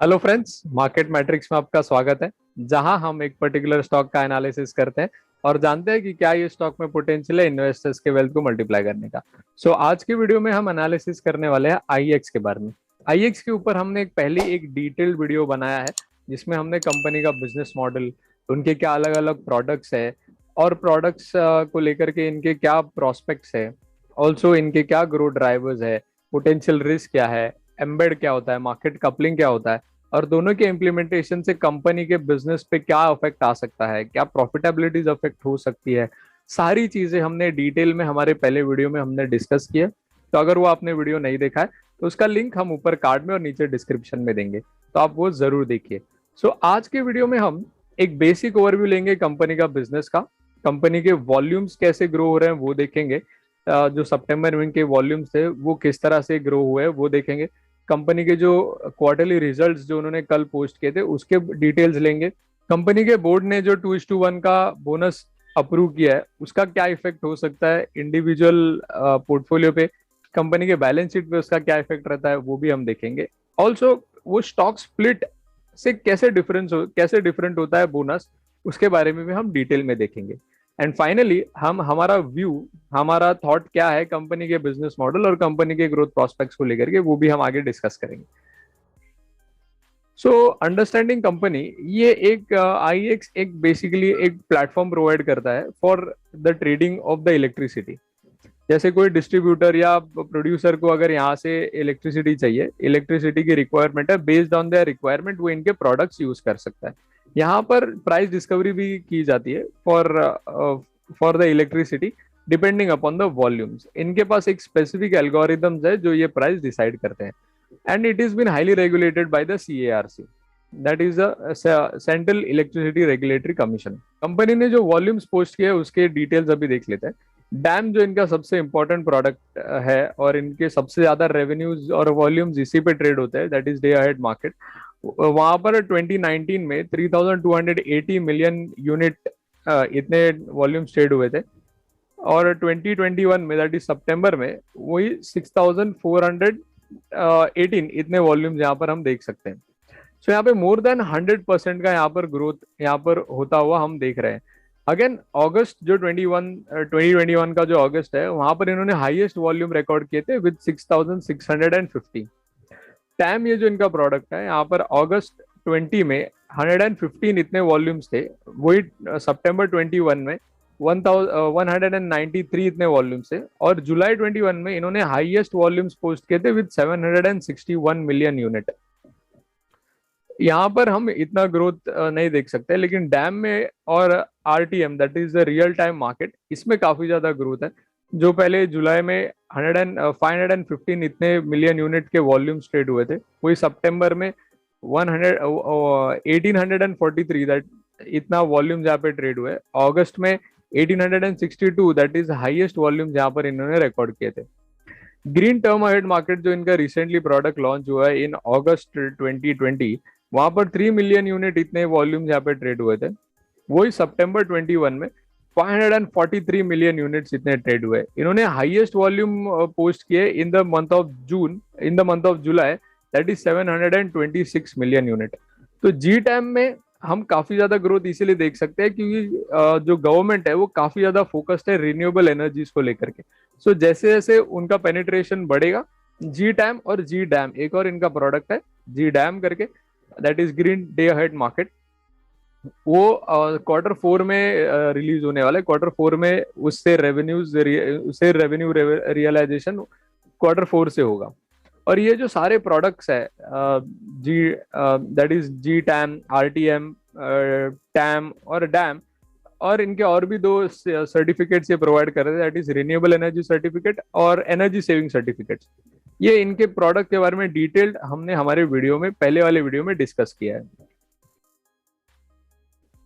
Hello friends, market matrix में आपका स्वागत है। जहां हम एक पर्टिकुलर स्टॉक का एनालिसिस करते हैं और जानते हैं कि क्या ये स्टॉक में पोटेंशियल है इन्वेस्टर्स के वेल्थ को मल्टीप्लाई करने का। आज की वीडियो में हम एनालिसिस करने वाले हैं आईएक्स के बारे में। आईएक्स के ऊपर हमने पहले एक डिटेल्ड वीडियो बनाया है जिसमें हमने कंपनी का बिजनेस मॉडल, उनके क्या अलग अलग प्रोडक्ट्स है और प्रोडक्ट्स को लेकर के इनके क्या प्रोस्पेक्ट्स है, ऑल्सो इनके क्या ग्रोथ ड्राइवर्स है, पोटेंशियल रिस्क क्या है, एम्बेड क्या होता है, मार्केट कपलिंग क्या होता है और दोनों के इम्प्लीमेंटेशन से कंपनी के बिजनेस पे क्या इफेक्ट आ सकता है, क्या प्रॉफिटेबिलिटीज अफेक्ट हो सकती है। सारी चीजें हमने डिटेल में हमारे पहले वीडियो में हमने डिस्कस किया। तो अगर वो आपने वीडियो नहीं देखा है तो उसका लिंक हम ऊपर कार्ड में और नीचे डिस्क्रिप्शन में देंगे, तो आप वो जरूर देखिए। आज के वीडियो में हम एक बेसिक ओवरव्यू लेंगे कंपनी का बिजनेस का, कंपनी के वॉल्यूम्स कैसे ग्रो हो रहे हैं वो देखेंगे। जो सितंबर में के वॉल्यूम्स थे वो किस तरह से ग्रो हुए हैं वो देखेंगे। कंपनी के जो क्वार्टरली रिजल्ट्स जो उन्होंने कल पोस्ट किए थे उसके डिटेल्स लेंगे। कंपनी के बोर्ड ने जो 2:1 का बोनस अप्रूव किया है उसका क्या इफेक्ट हो सकता है इंडिविजुअल पोर्टफोलियो पे, कंपनी के बैलेंस शीट पे उसका क्या इफेक्ट रहता है वो भी हम देखेंगे। ऑल्सो वो स्टॉक स्प्लिट से कैसे डिफरेंट होता है बोनस, उसके बारे में भी हम डिटेल में देखेंगे। एंड फाइनली हम हमारा थॉट क्या है कंपनी के बिजनेस मॉडल और कंपनी के ग्रोथ प्रोस्पेक्ट्स को लेकर के, वो भी हम आगे डिस्कस करेंगे। अंडरस्टैंडिंग कंपनी, ये एक आईएक्स एक बेसिकली एक प्लेटफॉर्म प्रोवाइड करता है for the trading of the electricity. जैसे कोई डिस्ट्रीब्यूटर या प्रोड्यूसर को अगर यहाँ से इलेक्ट्रिसिटी चाहिए, इलेक्ट्रिसिटी की रिक्वायरमेंट है, बेस्ड ऑन द रिक्वायरमेंट वो इनके प्रोडक्ट्स यूज कर सकता है। यहाँ पर प्राइस डिस्कवरी भी की जाती है for the electricity depending upon the volumes. इनके पास एक स्पेसिफिक एल्गोरिदम्स है जो ये प्राइस डिसाइड करते हैं and it is been highly regulated by the CERC, that is the central electricity regulatory commission. Company ने जो वॉल्यूम्स पोस्ट किए उसके डिटेल्स अभी देख लेते हैं। डैम जो इनका सबसे इंपॉर्टेंट प्रोडक्ट है और इनके सबसे ज्यादा रेवेन्यूज और वॉल्यूम्स इसी पे ट्रेड होते हैं, that is day ahead market. वहां पर 2019 में 3280 मिलियन यूनिट इतने वॉल्यूम्स ट्रेड हुए थे और 2021 में दैट इज सितंबर में वही 6418 इतने वॉल्यूम्स यहाँ पर हम देख सकते हैं। यहाँ पे मोर देन 100% का यहाँ पर ग्रोथ यहाँ पर होता हुआ हम देख रहे हैं। अगेन अगस्त जो 2021 का जो अगस्त है वहां पर इन्होंने हाईएस्ट वॉल्यूम रिकॉर्ड किए थे विद 6650। टैम ये जो इनका प्रोडक्ट है यहाँ पर अगस्त 20 में 115 इतने वॉल्यूम्स थे, वही सितंबर 21 में 1193 इतने वॉल्यूम्स थे और जुलाई 21 में इन्होंने हाईएस्ट वॉल्यूम्स पोस्ट किए थे विद 761 मिलियन यूनिट। यहाँ पर हम इतना ग्रोथ नहीं देख सकते, लेकिन डैम में और RTM that is the real time market, इसमें काफी ज्यादा ग्रोथ है। जो पहले जुलाई में 515 इतने मिलियन यूनिट के वॉल्यूम्स ट्रेड हुए थे, वही सितंबर में 1843 दैट इतना वॉल्यूम यहाँ पे ट्रेड हुए। अगस्त में 1862 दैट इज हाईएस्ट वॉल्यूम यहाँ पर इन्होंने रिकॉर्ड किए थे। ग्रीन टर्म अहेड मार्केट जो इनका रिसेंटली प्रोडक्ट लॉन्च हुआ है इन अगस्त 2020, वहां पर 3 मिलियन यूनिट इतने वॉल्यूम यहाँ पे ट्रेड हुए थे। वही सितंबर 21 में 543 मिलियन यूनिट्स इतने ट्रेड हुए। इन्होंने हाईएस्ट वॉल्यूम पोस्ट किए in the month of June, in the month of July, that is 726 million unit. तो जी टाइम में हम काफी ज्यादा ग्रोथ इसीलिए देख सकते हैं क्योंकि जो गवर्नमेंट है वो काफी ज्यादा फोकस्ड है रिन्यूएबल एनर्जीज को लेकर के। जैसे जैसे उनका पेनिट्रेशन बढ़ेगा, जी टैम और जी डैम एक और इनका प्रोडक्ट है जी डैम करके, that is green day ahead market. वो क्वार्टर 4 में रिलीज होने वाला है। क्वार्टर 4 में उससे रेवेन्यू रियलाइजेशन क्वार्टर 4 से होगा। और ये जो सारे प्रोडक्ट्स है जी that is G TAM, RTM, TAM और डैम, और इनके और भी दो सर्टिफिकेट्स ये प्रोवाइड कर रहे हैं, that is renewable energy certificate और एनर्जी सेविंग सर्टिफिकेट। ये इनके प्रोडक्ट के बारे में डिटेल्ड हमने हमारे वीडियो में, पहले वाले वीडियो में डिस्कस किया है।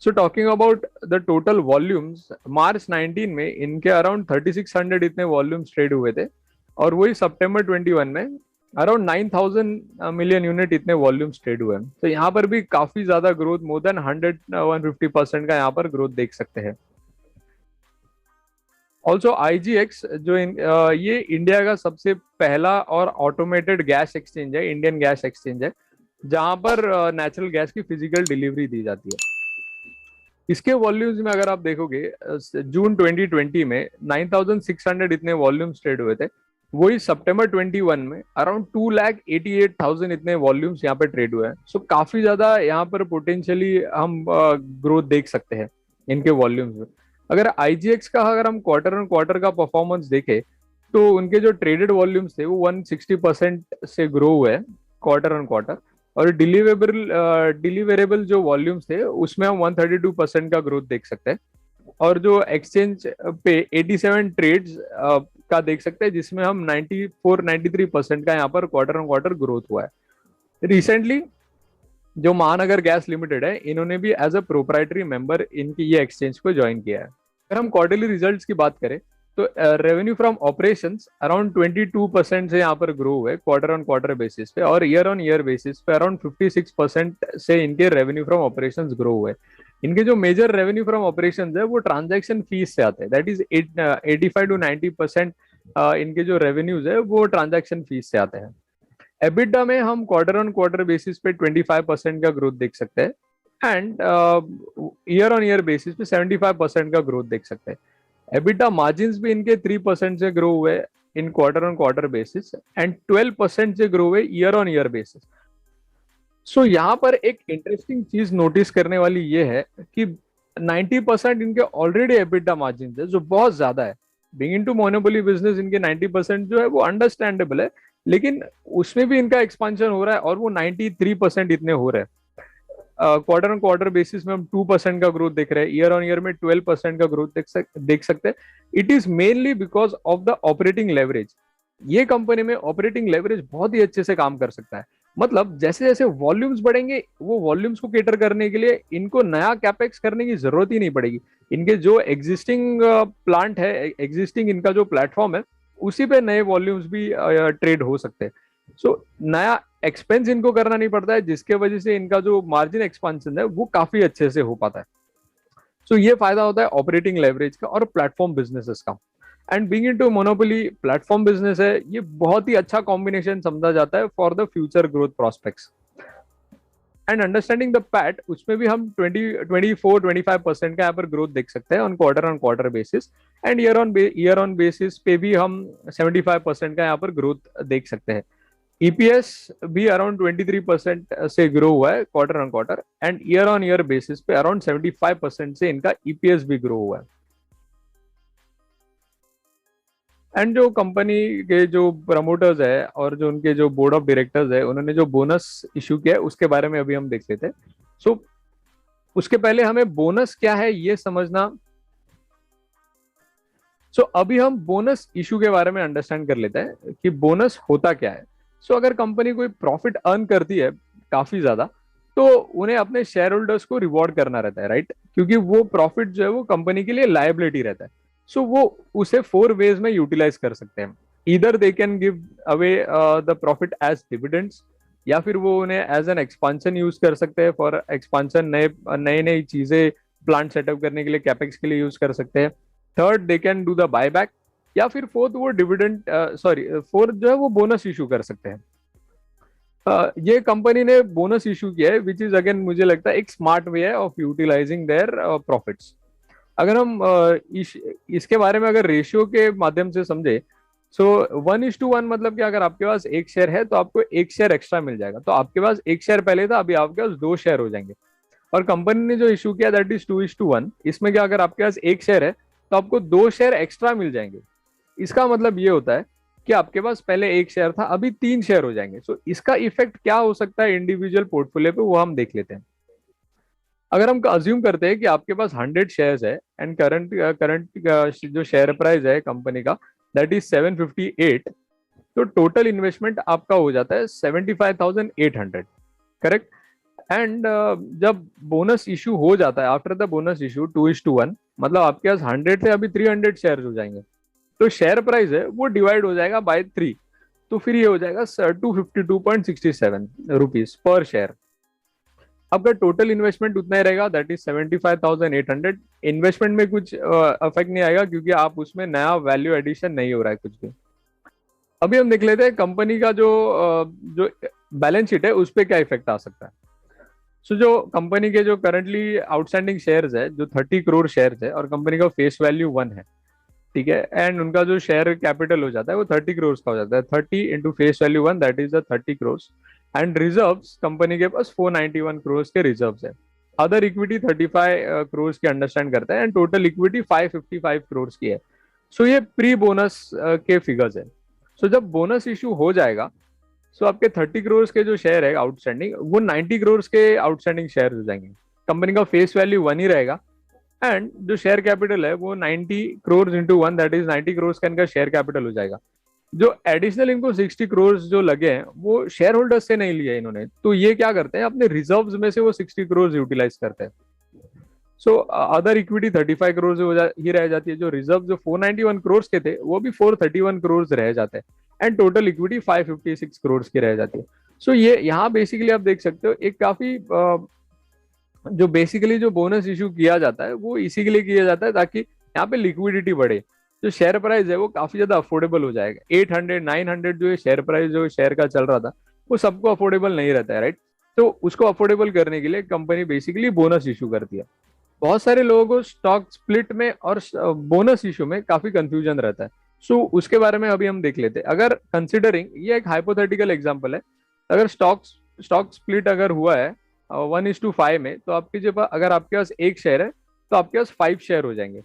Talking about the total volumes, March 19 में इनके अराउंड 3600 इतने वॉल्यूम्स ट्रेड हुए थे और वही सितंबर 21 में अराउंड 9000 मिलियन यूनिट इतने वॉल्यूम्स ट्रेड हुए। तो यहाँ पर भी काफी ज्यादा ग्रोथ, मोर देन 150% का यहाँ पर ग्रोथ देख सकते हैं। ऑल्सो आईजीएक्स जो ये इंडिया का सबसे पहला और ऑटोमेटेड गैस एक्सचेंज है, इंडियन गैस एक्सचेंज है, जहां पर नेचुरल गैस की फिजिकल डिलीवरी दी जाती है। इसके वॉल्यूम्स में अगर आप देखोगे जून 2020 में 9,600 इतने वॉल्यूम्स ट्रेड हुए थे। वही सितंबर 21 में अराउंड 2,88,000 इतने वॉल्यूम्स यहाँ पे ट्रेड हुए हैं। सो काफी ज्यादा यहाँ पर पोटेंशियली हम ग्रोथ देख सकते हैं इनके वॉल्यूम्स में। अगर आईजीएक्स का अगर हम क्वार्टर ऑन क्वार्टर का परफॉर्मेंस देखें तो उनके जो ट्रेडेड वॉल्यूम्स थे वो 160% से ग्रो हुए हैं क्वार्टर ऑन क्वार्टर। और डिलीवरेबल जो वॉल्यूम्स थे उसमें हम 132% का ग्रोथ देख सकते हैं। और जो एक्सचेंज पे 87 ट्रेड्स का देख सकते हैं जिसमें हम 93% का यहाँ पर क्वार्टर ऑन क्वार्टर ग्रोथ हुआ है। रिसेंटली जो महानगर गैस लिमिटेड है इन्होंने भी एज अ प्रोप्राइटरी मेंबर इनकी ये एक्सचेंज को ज्वाइन किया है। अगर हम क्वार्टरली रिजल्ट्स की बात करें तो रेवेन्यू फ्रॉम ऑपरेशंस अराउंड 22% से यहाँ पर ग्रो हुए क्वार्टर ऑन क्वार्टर बेसिस पे, और ईयर ऑन ईयर बेसिस पे अराउंड 56% से इनके रेवेन्यू फ्रॉम ऑपरेशंस ग्रो हुए। इनके जो मेजर रेवेन्यू फ्रॉम ऑपरेशंस है वो ट्रांजैक्शन फीस से आते हैं, दैट इज 85 to 90% इनके जो रेवेन्यूज है वो ट्रांजैक्शन फीस से आते हैं। एबिटा में हम क्वार्टर ऑन क्वार्टर बेसिस पे 25% का ग्रोथ देख सकते हैं and year on year basis पे 75% का ग्रोथ देख सकते हैं। एबिटा मार्जिन्स भी इनके 3% से ग्रो हुए इन quarter on quarter basis and 12% से ग्रो हुए ईयर ऑन ईयर बेसिस। सो यहाँ पर एक इंटरेस्टिंग चीज नोटिस करने वाली ये है कि 90% इनके ऑलरेडी एबिटा मार्जिन है जो बहुत ज्यादा है। बीइंग इनटू मोनोपोली बिजनेस इनके 90% जो है वो अंडरस्टैंडेबल है, लेकिन उसमें भी इनका एक्सपांशन हो रहा है और वो 93% इतने हो रहे हैं। क्वार्टर ऑन क्वार्टर बेसिस में हम 2% का ग्रोथ देख रहे हैं, ईयर ऑन ईयर में 12% का ग्रोथ देख सकते हैं। It is mainly because of the operating leverage. ये कंपनी में ऑपरेटिंग लेवरेज बहुत ही अच्छे से काम कर सकता है। मतलब जैसे जैसे वॉल्यूम्स बढ़ेंगे वो वॉल्यूम्स को केटर करने के लिए इनको नया कैपेक्स करने की जरूरत ही नहीं पड़ेगी। इनके जो एग्जिस्टिंग प्लांट है, एग्जिस्टिंग इनका जो प्लेटफॉर्म है उसी पे नए वॉल्यूम्स भी ट्रेड हो सकते हैं। सो नया एक्सपेंस इनको करना नहीं पड़ता है, जिसके वजह से इनका जो मार्जिन एक्सपांशन है वो काफी अच्छे से हो पाता है। सो ये फायदा होता है ऑपरेटिंग लेवरेज का और प्लेटफॉर्म बिजनेसेस का। And being into monopoly platform business है, ये बहुत ही अच्छा कॉम्बिनेशन समझा जाता है for the future growth prospects. And understanding the PAT, उसमें भी हम 24-25% का यहाँ पर ग्रोथ देख सकते हैं on quarter basis. And year on basis पे भी हम 75% का यहाँ पर ग्रोथ देख सकते हैं। ईपीएस भी अराउंड 23% से ग्रो हुआ है quarter on quarter and year on year basis पे अराउंड 75% से इनका ईपीएस भी ग्रो हुआ है। एंड जो कंपनी के जो प्रमोटर्स है और जो उनके जो बोर्ड ऑफ डायरेक्टर्स है उन्होंने जो बोनस इशू किया है उसके बारे में अभी हम देख लेते हैं। सो उसके पहले हमें बोनस क्या है ये समझना। सो अभी हम बोनस इशू के बारे में अंडरस्टैंड कर लेते हैं कि बोनस होता क्या है। सो अगर कंपनी कोई प्रॉफिट अर्न करती है काफी ज्यादा तो उन्हें अपने शेयर होल्डर्स को रिवॉर्ड करना रहता है, राइट? क्योंकि वो प्रॉफिट जो है वो कंपनी के लिए लायबिलिटी रहता है। सो वो उसे 4 वेज में यूटिलाइज कर सकते हैं। इधर they can give away the profit as dividends, या फिर वो उन्हें एज एन एक्सपांशन यूज कर सकते हैं फॉर एक्सपांशन, नई नई चीजें प्लांट सेटअप करने के लिए कैपेक्स के लिए यूज कर सकते हैं। Third they can do the buyback, या फिर फोर्थ वो डिविडेंड फोर्थ जो है वो बोनस इशू कर सकते हैं। ये कंपनी ने बोनस इशू किया है विच इज अगेन मुझे लगता है एक स्मार्ट वे है ऑफ यूटिलाइजिंग देयर प्रॉफिट्स। अगर हम इसके बारे में अगर रेशियो के माध्यम से समझे, सो 1:1 मतलब कि अगर आपके पास एक शेयर है तो आपको एक शेयर एक्स्ट्रा मिल जाएगा। तो आपके पास एक शेयर पहले था, अभी आपके पास 2 शेयर हो जाएंगे। और कंपनी ने जो इशू किया दैट इज 2:1, इसमें क्या अगर आपके पास एक शेयर है तो आपको 2 शेयर एक्स्ट्रा मिल जाएंगे। इसका मतलब ये होता है कि आपके पास पहले एक शेयर था, अभी 3 शेयर हो जाएंगे। सो इसका इफेक्ट क्या हो सकता है इंडिविजुअल पोर्टफोलियो पे वो हम देख लेते हैं। अगर हम अज्यूम करते हैं कि आपके पास 100 शेयर्स है एंड करंट जो शेयर प्राइस है कंपनी का दैट इज 758, तो टोटल इन्वेस्टमेंट आपका हो जाता है 75,800, करेक्ट? एंड जब बोनस इशू हो जाता है आफ्टर द बोनस इशू 2:1, मतलब आपके पास 100 थे, अभी 300 शेयर हो जाएंगे। तो शेयर प्राइस है वो डिवाइड हो जाएगा बाय 3, तो फिर ये हो जाएगा 252.67 रुपीज पर शेयर। आपका टोटल इन्वेस्टमेंट उतना ही रहेगा दैट इज 75,800। इन्वेस्टमेंट में कुछ अफेक्ट नहीं आएगा क्योंकि आप उसमें नया वैल्यू एडिशन नहीं हो रहा है कुछ भी। अभी हम देख लेते हैं कंपनी का जो बैलेंस शीट है उस पर क्या इफेक्ट आ सकता है। सो जो कंपनी के जो करंटली आउटस्टैंडिंग शेयर्स है, जो 30 करोड़ शेयर्स है और कंपनी का फेस वैल्यू 1 है, ठीक है, एंड उनका जो शेयर कैपिटल हो जाता है वो 30 करोड़ का हो जाता है। 30 into face value 1, that is the 30 crore. And reserves company के पास 491 करोड़ के रिजर्व्स है। अदर इक्विटी 35 करोड़ की अंडरस्टैंड करता है एंड टोटल इक्विटी 555 करोड़ की है। सो ये प्री बोनस के फिगर्स है। सो जब बोनस इशू हो जाएगा, सो आपके 30 करोड़ के जो शेयर है आउटस्टैंडिंग, वो 90 करोड़ के आउटस्टैंडिंग शेयर हो जाएंगे। कंपनी का फेस वैल्यू 1 ही रहेगा एंड जो शेयर कैपिटल है वो 90 crore into 1, that is 90 crore का इनका शेयर कैपिटल हो जाएगा। जो एडिशनल इनको 60 करोड़ जो लगे हैं वो शेयर होल्डर्स से नहीं लिए इन्होंने, तो ये क्या करते हैं अपने रिजर्व्स में से वो 60 करोड़ यूटिलाइज करते हैं। सो अदर इक्विटी 35 करोड़ ही रह जाती है। जो रिजर्व जो 491 करोड़ के थे वो भी 431 करोड़ रह जाते हैं एंड टोटल इक्विटी 556 करोड़ की रह जाती है। सो ये यहाँ बेसिकली आप देख सकते हो एक काफी जो बेसिकली जो बोनस इशू किया जाता है वो इसी के लिए किया जाता है ताकि यहाँ पे लिक्विडिटी बढ़े। जो शेयर प्राइस है वो काफी ज्यादा अफोर्डेबल हो जाएगा। 800 900 जो शेयर प्राइस जो शेयर का चल रहा था वो सबको अफोर्डेबल नहीं रहता है, राइट। तो उसको अफोर्डेबल करने के लिए कंपनी बेसिकली बोनस इशू करती है। बहुत सारे लोगों को स्टॉक स्प्लिट में और बोनस इशू में काफी कंफ्यूजन रहता है। सो उसके बारे में अभी हम देख लेते हैं। अगर कंसिडरिंग, ये एक हाइपोथेटिकल एग्जांपल है, अगर स्टॉक स्प्लिट अगर हुआ है 1:5 में, तो आपके जो अगर आपके पास एक शेयर है तो आपके पास 5 शेयर हो जाएंगे।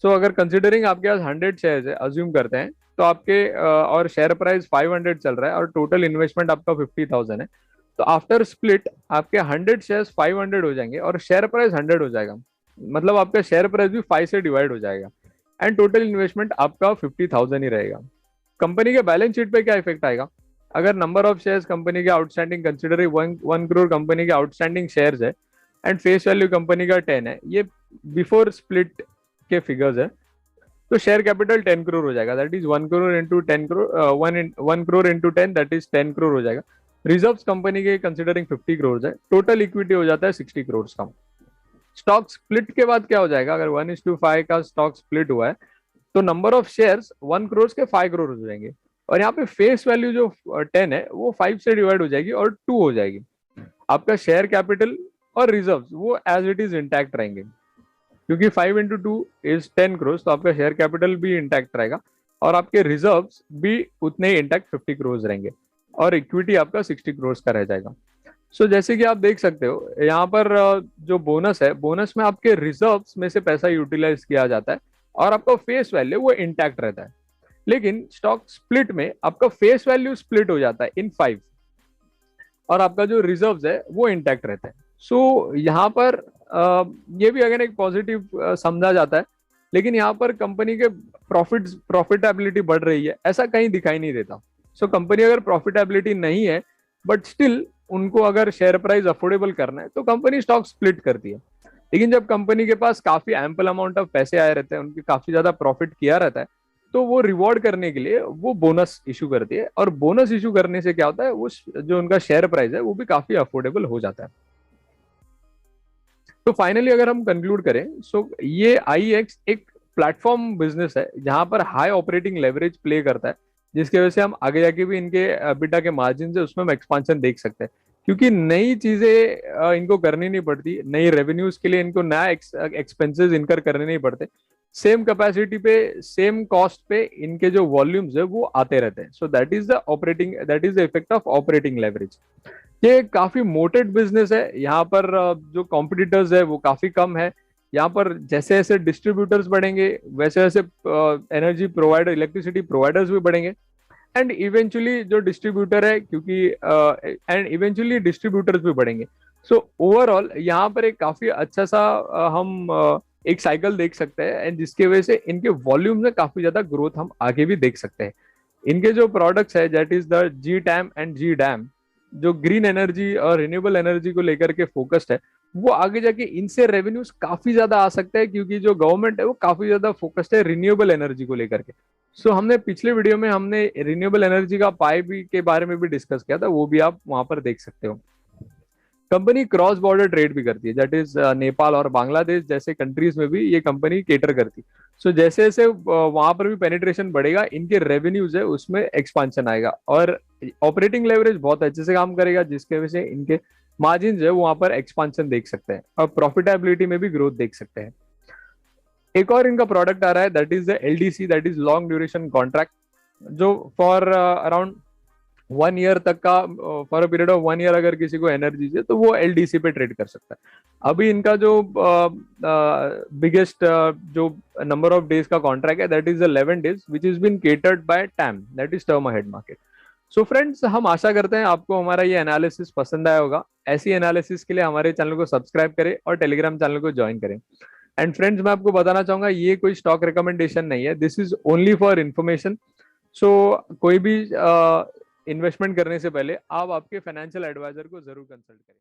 सो अगर कंसिडरिंग आपके पास 100 शेयर है, अज्यूम करते हैं, तो आपके और शेयर प्राइस 500 चल रहा है और टोटल इन्वेस्टमेंट आपका 50,000 है, तो आफ्टर स्प्लिट आपके 100 शेयर 500 हो जाएंगे और शेयर प्राइस 100 हो जाएगा। मतलब आपका शेयर प्राइस भी 5 से डिवाइड हो जाएगा एंड टोटल इन्वेस्टमेंट आपका 50,000 ही रहेगा। कंपनी के बैलेंस शीट पे क्या इफेक्ट आएगा? अगर नंबर ऑफ शेयर्स कंपनी के आउटस्टैंडिंग कंसिडरिंग 1 करोड़ कंपनी के आउटस्टैंडिंग शेयर्स है एंड फेस वैल्यू कंपनी का 10 है, ये बिफोर स्प्लिट के फिगर्स है, तो शेयर कैपिटल 10 करोड़ हो जाएगा। That is 1 crore into 10 crore, 1 crore into 10, that is 10 crore हो जाएगा। रिजर्व्स कंपनी के कंसिडरिंग 50 करोड़ है, टोटल इक्विटी हो जाता है 60 करोड़ का। स्टॉक स्प्लिट के बाद क्या हो जाएगा? अगर 1:5 का स्टॉक स्प्लिट हुआ है तो नंबर ऑफ शेयर्स 1 करोड़ के 5 करोड़ हो जाएंगे और यहाँ पे फेस वैल्यू जो 10 है वो 5 से डिवाइड हो जाएगी और 2 हो जाएगी। आपका शेयर कैपिटल और रिजर्व्स वो एज इट इज इंटैक्ट रहेंगे, क्योंकि 5 इंटू 2 इज 10 करोड़, तो आपका शेयर कैपिटल भी इंटैक्ट रहेगा और आपके रिजर्व्स भी उतने ही इंटैक्ट 50 करोड़ रहेंगे और इक्विटी आपका 60 करोड़ का रह जाएगा। सो जैसे कि आप देख सकते हो यहाँ पर जो बोनस है, बोनस में आपके रिजर्व्स में से पैसा यूटिलाइज किया जाता है और आपका फेस वैल्यू वो इंटैक्ट रहता है। लेकिन स्टॉक स्प्लिट में आपका फेस वैल्यू स्प्लिट हो जाता है इन 5 और आपका जो रिजर्व्स है वो इंटैक्ट रहता है। सो यहाँ पर ये भी अगर एक पॉजिटिव समझा जाता है, लेकिन यहाँ पर कंपनी के प्रॉफिटेबिलिटी बढ़ रही है ऐसा कहीं दिखाई नहीं देता। सो कंपनी अगर प्रॉफिटेबिलिटी नहीं है बट स्टिल उनको अगर शेयर प्राइस अफोर्डेबल करना है तो कंपनी स्टॉक स्प्लिट करती है। लेकिन जब कंपनी के पास काफी एम्पल अमाउंट ऑफ पैसे आए रहते हैं, उनके काफी ज्यादा प्रॉफिट किया रहता है, तो वो रिवॉर्ड करने के लिए वो बोनस इशू करती है और बोनस इशू करने से क्या होता है, वो जो उनका शेयर प्राइस है वो भी काफी अफोर्डेबल हो जाता है। तो फाइनली अगर हम कंक्लूड करें, सो ये IEX एक प्लेटफॉर्म बिजनेस है जहां पर हाई ऑपरेटिंग लेवरेज प्ले करता है, जिसकी वजह से हम आगे जाके भी इनके EBITDA के मार्जिन से उसमें हम एक्सपांशन देख सकते हैं, क्योंकि नई चीजें इनको करनी नहीं पड़ती, नई रेवेन्यूज के लिए इनको नया एक्सपेंसेस इनकर करने नहीं पड़ते। सेम कैपेसिटी पे सेम कॉस्ट पे इनके जो वॉल्यूम्स है वो आते रहते हैं। So that is the effect of operating leverage. ये काफी मोटेड बिजनेस है। यहाँ पर जो कॉम्पिटिटर्स है वो काफी कम है। यहाँ पर जैसे जैसे डिस्ट्रीब्यूटर्स बढ़ेंगे वैसे वैसे एनर्जी प्रोवाइडर, इलेक्ट्रिसिटी प्रोवाइडर्स भी बढ़ेंगे एंड इवेंचुअली जो डिस्ट्रीब्यूटर है, क्योंकि एंड इवेंचुअली डिस्ट्रीब्यूटर्स भी बढ़ेंगे। सो ओवरऑल यहाँ पर एक काफी अच्छा सा हम एक साइकिल देख सकते हैं एंड जिसकी वजह से इनके वॉल्यूम में काफी ज्यादा ग्रोथ हम आगे भी देख सकते हैं। इनके जो प्रोडक्ट्स है that is the GTAM and GDAM, जो ग्रीन एनर्जी और रिन्यूएबल एनर्जी को लेकर के फोकस्ड है, वो आगे जाके इनसे रेवेन्यूज काफी ज्यादा आ सकता है, क्योंकि जो गवर्नमेंट है वो काफी ज्यादा फोकस्ड है रिन्यूएबल एनर्जी को लेकर के। सो हमने पिछले वीडियो में हमने रिन्यूएबल एनर्जी का पाई भी के बारे में भी डिस्कस किया था, वो भी आप वहां पर देख सकते हो। कंपनी क्रॉस बॉर्डर ट्रेड भी करती है, दैट इज नेपाल और बांग्लादेश जैसे कंट्रीज में भी ये कंपनी केटर करती है। सो जैसे जैसे वहां पर भी पेनिट्रेशन बढ़ेगा, इनके रेवेन्यूज है उसमें एक्सपांशन आएगा, और ऑपरेटिंग लेवरेज बहुत अच्छे से काम करेगा, जिसके वजह से इनके मार्जिन जो है वहां पर एक्सपांशन देख सकते हैं और प्रॉफिटेबिलिटी में भी ग्रोथ देख सकते हैं। एक और इनका प्रोडक्ट आ रहा है, that is the LDC, that is long duration contract, जो फॉर अराउंड 1 ईयर तक का, for a period of 1 year अगर किसी को एनर्जी है तो वो एलडीसी पे ट्रेड कर सकता है। अभी इनका जो बिगेस्ट जो नंबर ऑफ डेज का कॉन्ट्रैक्ट है, that is 11 days, which is been catered by TAM, that is term ahead market. So friends, हम आशा करते हैं आपको हमारा ये एनालिसिस पसंद आया होगा। ऐसी एनालिसिस के लिए हमारे चैनल को सब्सक्राइब करें और टेलीग्राम चैनल को ज्वाइन करें। एंड फ्रेंड्स, मैं आपको बताना चाहूंगा, ये कोई स्टॉक रिकमेंडेशन नहीं है, this is only for information. So कोई भी इन्वेस्टमेंट करने से पहले आप आपके फाइनेंशियल एडवाइजर को जरूर कंसल्ट करें।